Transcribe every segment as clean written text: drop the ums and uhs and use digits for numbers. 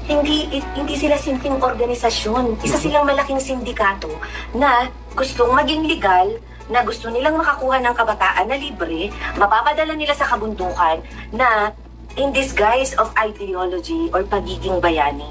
Hindi sila simpleng organisasyon. Isa silang malaking sindikato na gustong maging legal, na gusto nilang makakuha ng kabataan na libre, mapapadala nila sa kabundukan na in disguise of ideology or pagiging bayani.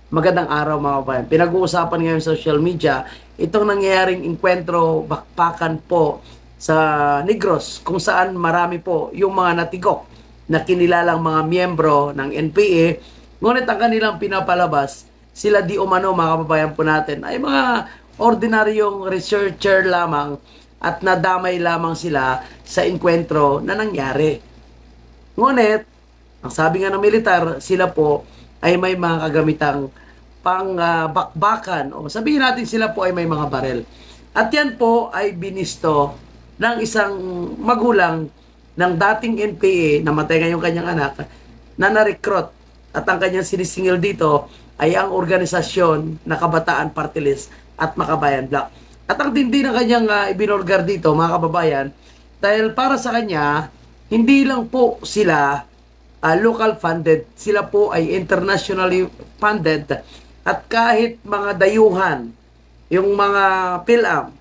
Magandang araw mga kabayan. Pinag-uusapan ngayon sa social media itong nangyayaring enkwentro bakbakan po sa Negros kung saan marami po yung mga natigok na kinilalang mga miyembro ng NPA. Ngunit ang kanilang pinapalabas, sila di umano mga kababayan po natin ay mga ordinaryong researcher lamang at nadamay lamang sila sa enkwentro na nangyari. Ngunit, ang sabi nga ng militar, sila po ay may mga kagamitang bakbakan o sabihin natin sila po ay may mga barel. At yan po ay binisto ng isang magulang ng dating NPA, namatay ngayong kanyang anak, na na-recruit. At ang kanyang sinisingil dito ay ang organisasyon na Kabataan Party List at Makabayan Black. At ang tindi ng kanyang ibinorgar dito, mga kababayan, dahil para sa kanya, hindi lang po sila local funded, sila po ay internationally funded. At kahit mga dayuhan, yung mga PhilAm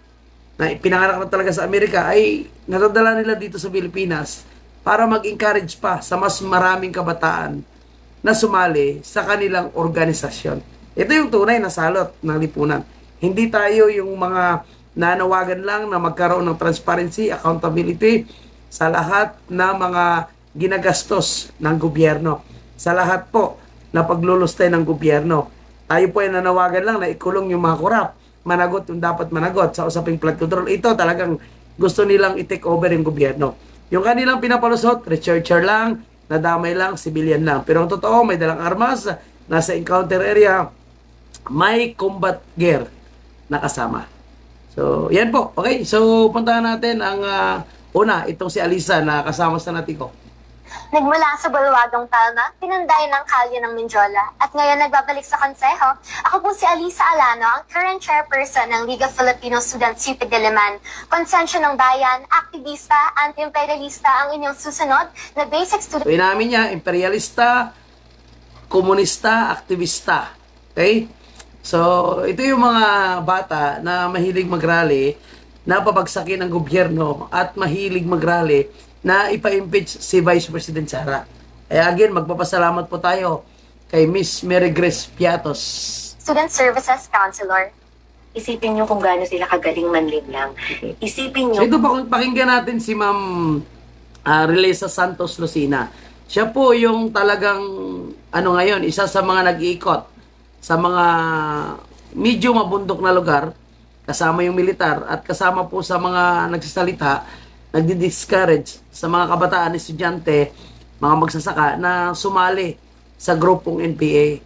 na pinanganak na talaga sa Amerika, ay nadadala nila dito sa Pilipinas para mag-encourage pa sa mas maraming kabataan na sumali sa kanilang organisasyon. Ito yung tunay na salot ng lipunan. Hindi tayo yung mga nanawagan lang na magkaroon ng transparency, accountability sa lahat na mga ginagastos ng gobyerno. Sa lahat po na paglulustay ng gobyerno. Tayo po ay nanawagan lang na ikulong yung mga korap. Managot yung dapat managot sa usaping flood control. Ito talagang gusto nilang i-take over yung gobyerno. Yung kanilang pinapalusot, researcher lang, nadamay lang, civilian lang. Pero ang totoo, may dalang armas, nasa encounter area, may combat gear na kasama. So, yan po. Okay, so puntahan natin ang una, itong si Alisa na kasama sa Natiko. Nagmula sa Bulwadong Talma, pinanday ng kalye ng Mindiola, at ngayon nagbabalik sa konseho. Ako po si Alisa Alano, ang current chairperson ng League of Filipino Students UP Diliman. Konsensya ng bayan, aktivista, anti-imperialista ang inyong susunod na basic student. So, inamin niya, imperialista, komunista, aktivista. Okay? So, ito yung mga bata na mahilig mag-rally, na pabagsakin ng gobyerno at mahilig mag-rally na ipa-impeach si Vice President Sara. Again, magpapasalamat po tayo kay Miss Mary Grace Piatos. Student Services Counselor. Isipin nyo kung gaano sila kagaling manlinlang. Isipin nyo... So ito, pakinggan natin si Ma'am Relesa Santos Lucina. Siya po yung talagang, ngayon, isa sa mga nag-iikot sa mga medyo mabundok na lugar, kasama yung militar at kasama po sa mga nagsasalita, nagdi-discourage sa mga kabataan, estudyante, mga magsasaka na sumali sa grupong NPA.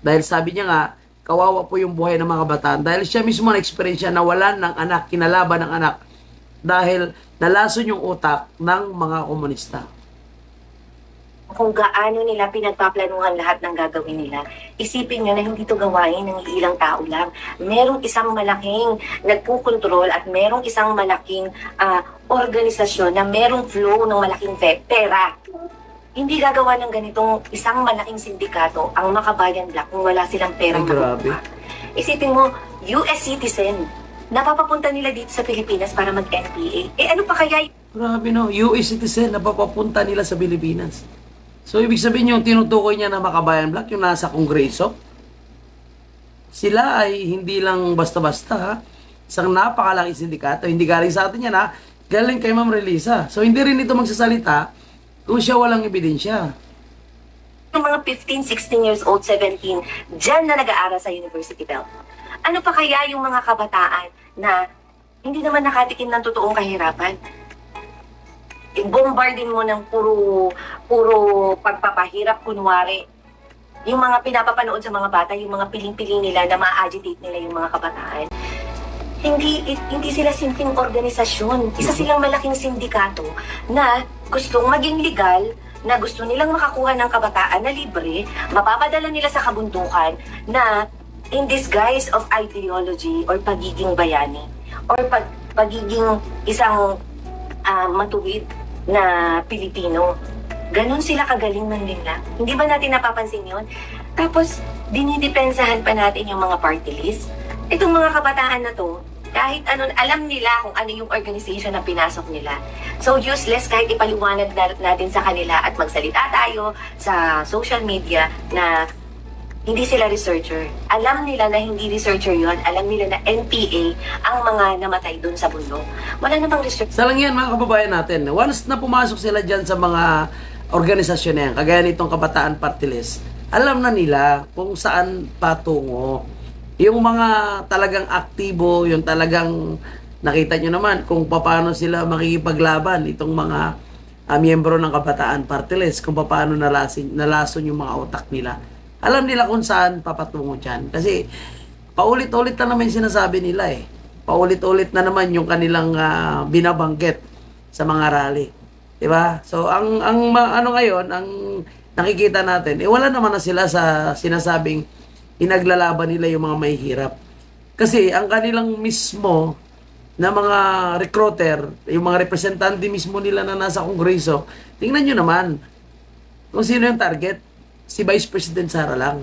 Dahil sabi niya nga, kawawa po yung buhay ng mga kabataan. Dahil siya mismo na-experience na nawalan ng anak, kinalaban ng anak. Dahil nalason yung utak ng mga komunista. Kung gaano nila pinagpaplanuhan lahat ng gagawin nila. Isipin nyo na hindi to gawain ng ilang tao lang. Merong isang malaking nagpukontrol at merong isang malaking organisasyon na merong flow ng malaking pera. Hindi gagawa ng ganitong isang malaking sindikato ang Makabayan Black kung wala silang perang makukuha. Isipin mo, US citizen, napapapunta nila dito sa Pilipinas para mag-NPA. Ano pa kaya? Grabe no, US citizen na papapunta nila sa Pilipinas. So, ibig sabihin yung tinutukoy niya na Makabayan Black, yung nasa Kongreso, sila ay hindi lang basta-basta, ha? Isang napakalaking sindikato. Hindi galing sa atin yan, ha? Galing kay Ma'am Relisa. So, hindi rin ito magsasalita kung siya walang ebidensya. Yung mga 15, 16 years old, 17, dyan na nag-aaral sa University Belt. Ano pa kaya yung mga kabataan na hindi naman nakatikim ng totoong kahirapan? I-bombardin mo ng puro pagpapahirap, kunwari. Yung mga pinapapanood sa mga bata, yung mga piling-piling nila na ma-agitate nila yung mga kabataan. Hindi sila simpleng organisasyon. Isa silang malaking sindikato na gustong maging legal, na gusto nilang makakuha ng kabataan na libre, mapapadala nila sa kabundukan na in disguise of ideology or pagiging bayani or pagiging isang matuwid na Pilipino. Ganon sila kagaling manlinlang. Hindi ba natin napapansin yun? Tapos, dinidepensahan pa natin yung mga party list. Itong mga kabataan na to, kahit ano, alam nila kung ano yung organization na pinasok nila. So useless kahit ipaliwanag natin sa kanila at magsalita tayo sa social media na hindi sila researcher. Alam nila na hindi researcher yon. Alam nila na NPA ang mga namatay doon sa bundok. Wala namang researcher. Sa lang yan mga kababayan natin, once na pumasok sila dyan sa mga organisasyon na yan, kagaya nitong Kabataan Party List, alam na nila kung saan patungo. Yung mga talagang aktibo, yung talagang nakita nyo naman kung paano sila makikipaglaban, itong mga miyembro ng Kabataan Party List, kung paano nalason yung mga utak nila. Alam nila kung saan papatungo dyan. Kasi paulit-ulit na naman sinasabi nila eh. Paulit-ulit na naman yung kanilang binabanggit sa mga rally. Diba? So, ang ano ngayon, ang nakikita natin, wala naman na sila sa sinasabing inaglalaban nila yung mga mahihirap. Kasi ang kanilang mismo na mga recruiter, yung mga representante mismo nila na nasa Kongreso, tingnan nyo naman kung sino yung target. Si Vice President Sara lang.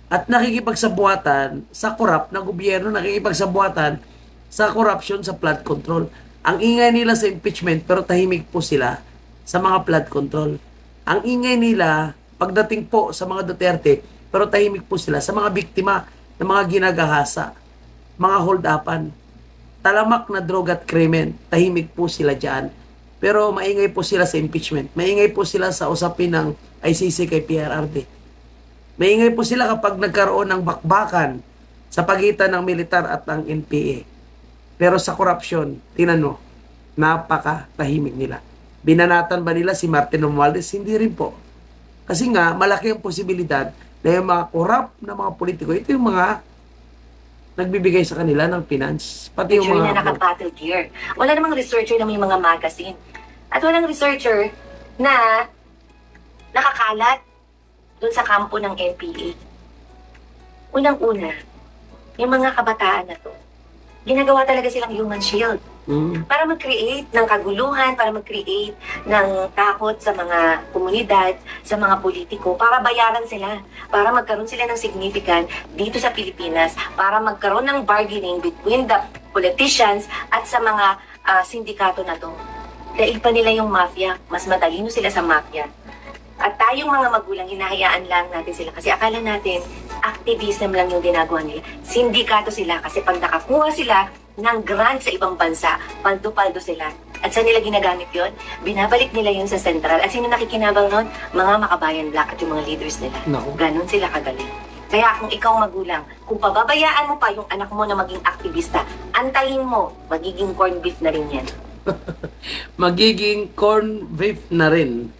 At nakikipagsabuatan sa korap na gobyerno, nakikipagsabuatan sa corruption sa flood control. Ang ingay nila sa impeachment pero tahimik po sila sa mga flood control. Ang ingay nila pagdating po sa mga Duterte pero tahimik po sila sa mga biktima ng mga ginagahasa, mga hold-upan, talamak na droga at krimen, tahimik po sila dyan. Pero maingay po sila sa impeachment. Maingay po sila sa usapin ng ICC kay PRRD. Maingay po sila kapag nagkaroon ng bakbakan sa pagitan ng militar at ng NPA. Pero sa corruption, tingnan mo, napaka-tahimik nila. Binanatan ba nila si Martin Romualdez? Hindi rin po. Kasi nga, malaki ang posibilidad na yung mga corrupt na mga politiko, ito yung mga nagbibigay sa kanila ng finance. Pati yung mga... na naka-battle gear. Wala namang researcher na may mga magazine. At walang researcher na nakakalat doon sa kampo ng NPA. Unang-una, yung mga kabataan na to, ginagawa talaga silang human shield. Para mag-create ng kaguluhan, para mag-create ng takot sa mga komunidad, sa mga politiko, para bayaran sila, para magkaroon sila ng significant dito sa Pilipinas, para magkaroon ng bargaining between the politicians at sa mga sindikato na to. Daig pa nila yung mafia, mas matalino sila sa mafia. At tayong mga magulang, hinahayaan lang natin sila kasi akala natin activism lang yung ginagawa nila. Sindikato sila kasi pag nakakuha sila ng grant sa ibang bansa, paldo-paldo sila. At saan nila ginagamit yon? Binabalik nila yun sa sentral. At sino nakikinabang nun? Mga Makabayan Black at yung mga leaders nila. Naku. Ganon sila kagaling. Kaya kung ikaw magulang, kung pababayaan mo pa yung anak mo na maging aktivista, antayin mo, magiging corned beef na rin yan. Magiging corn beef na rin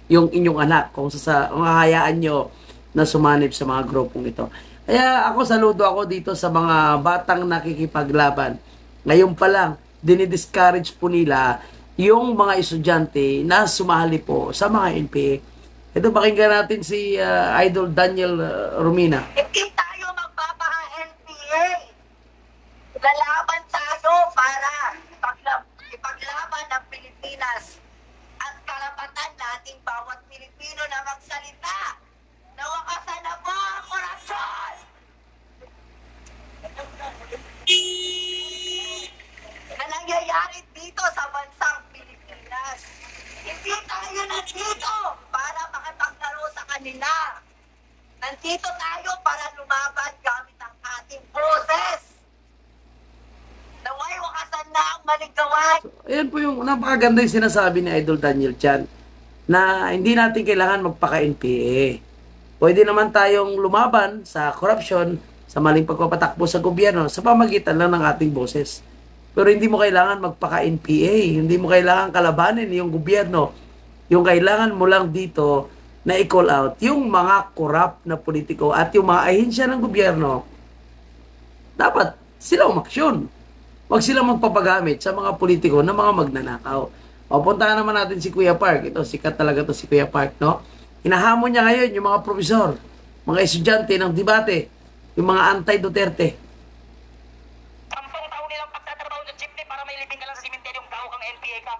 yung inyong anak kung hayaan nyo na sumanib sa mga grupong ito. Kaya ako saludo ako dito sa mga batang nakikipaglaban. Ngayon pa lang, dinidiscourage po nila yung mga estudyante na sumali po sa mga NPA. Ito, pakinggan natin si Idol Daniel Romina. Hindi tayo magpapaka-NPA. Lalaban tayo para ipaglaban ng Pilipinas at karapatan nating bawat Pilipino na magsalita. Nawakasan na po ang korupsyon! Na nangyayari dito sa bansang Pilipinas. Hindi tayo nandito para makipaglaro sa kanila. Nandito tayo para lumaban gamit ang ating process. Naway wakasan na ang maling gawain. Ayan po yung napakaganda yung sinasabi ni Idol Daniel Chan na hindi natin kailangan magpaka-NPA. Pwede naman tayong lumaban sa corruption, sa maling pagpapatakbo sa gobyerno, sa pamagitan lang ng ating boses. Pero hindi mo kailangan magpaka-NPA, hindi mo kailangan kalabanin yung gobyerno. Yung kailangan mo lang dito na i-call out yung mga corrupt na politiko at yung mga ahensya ng gobyerno. Dapat sila umaksyon. Huwag sila magpapagamit sa mga politiko na mga magnanakaw. O, puntahan naman natin si Kuya Park. Ito, sikat talaga to si Kuya Park, no? Hinahamon niya ngayon yung mga profesor, mga estudyante ng debate, yung mga anti-Duterte. 10 taon nilang pagtatrabaho ng jeepney para may libing ka lang sa simenteryong tao kang NPA ka.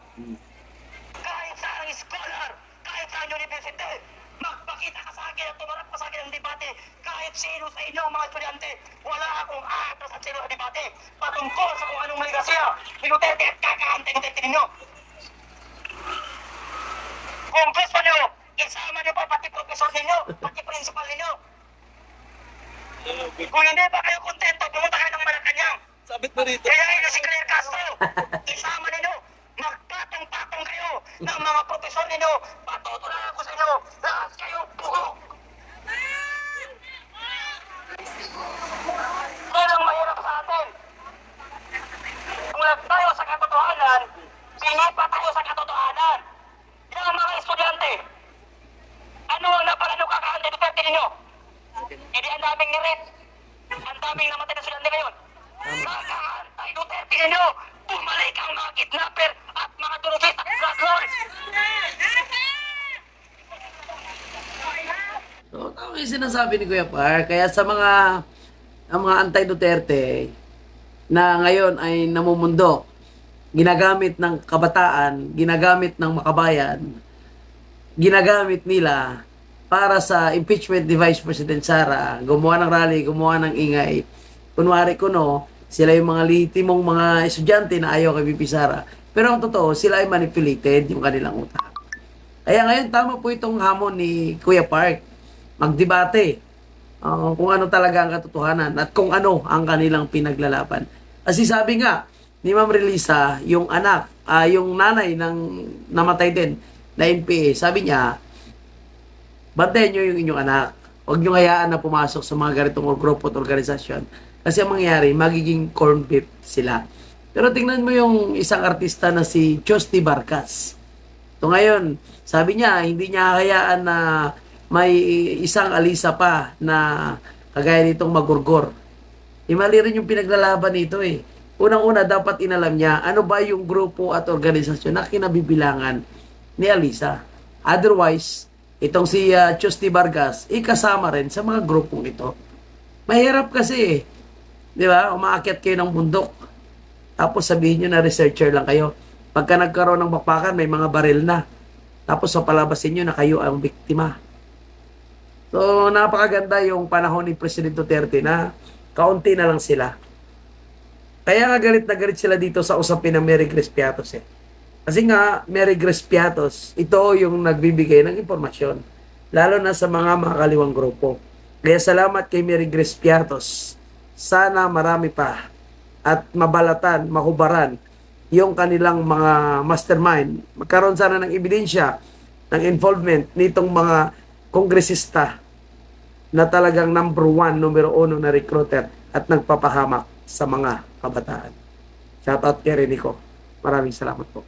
Kahit sa ang scholar, pa sa akin ng debate. Kahit sino sa inyo, mga estudyante, wala akong atas at sino sa debate. Patungkol sa kung anong mali siya. Minutete at kakaante-nutete ninyo. Kung gusto nyo, isama nyo pa pati professor ninyo, pati principal ninyo. Kung hindi ba kayo kontento, pumunta kayo ng Malacanang. Sabit mo rito. Kaya yun si Claire Castro. Isama ninyo. Magpatong-patong kayo ng mga profesor ninyo. Patutunan ko sa inyo. Lahat kayo buho. Yan ang mahirap sa atin. Kung tayo sa katotohanan, pinipa tayo sa katotohanan. Yung mga estudyante, ano ang naparano kakaante Duterte ninyo? Hindi ang daming nirit. Ang daming namatay na estudyante ngayon. Kakaantay Duterte ninyo. Bumalik ang mga kidnapper at mga turugista at drug lords. So, tama yung sinasabi ni Kuya Par. Kaya sa ang mga anti-Duterte na ngayon ay namumundo, ginagamit ng kabataan, ginagamit ng makabayan, ginagamit nila para sa impeachment ni Vice President Sara, gumawa ng rally, gumawa ng ingay. Kunwari kuno, sila yung mga lihitimong mga estudyante na ayaw kay VP Sara. Pero ang totoo, sila ay manipulated yung kanilang utak. Kaya ngayon, tama po itong hamon ni Kuya Park. Magdebate kung ano talaga ang katotohanan at kung ano ang kanilang pinaglalaban. Kasi sabi nga ni Ma'am Relisa, yung anak, yung nanay ng namatay din na NPA, sabi niya, bantayan nyo yung inyong anak. Huwag nyo hayaan na pumasok sa mga ganitong grupo at organisasyon. Kasi ang mangyayari, magiging corn beef sila. Pero tingnan mo yung isang artista na si Chusty Barkas. So ngayon, sabi niya, hindi niya hayaan na may isang Alisa pa na kagaya nitong magurgor. Mali rin yung pinaglalaban nito eh. Unang-una, dapat inalam niya ano ba yung grupo at organisasyon na kinabibilangan ni Alisa. Otherwise, itong si Chusty Bargas, ikasama rin sa mga grupong ito. Mahirap kasi eh. Di ba? Umaakyat kayo ng bundok. Tapos sabihin nyo na researcher lang kayo. Pagka nagkaroon ng bakbakan, may mga baril na. Tapos sa palabasin nyo na kayo ang biktima. So, napakaganda yung panahon ni President Duterte na kaunti na lang sila. Kaya nga galit na galit sila dito sa usapin ng Mary Grace Piatos eh. Kasi nga, Mary Grace Piatos, ito yung nagbibigay ng impormasyon. Lalo na sa mga makakaliwang grupo. Kaya salamat kay Mary Grace Piatos. Sana marami pa at mabalatan, mahubaran yung kanilang mga mastermind. Magkaroon sana ng ebidensya ng involvement nitong mga kongresista na talagang number 1, numero 1 na recruiter at nagpapahamak sa mga kabataan. Shoutout kay Renico. Maraming salamat po.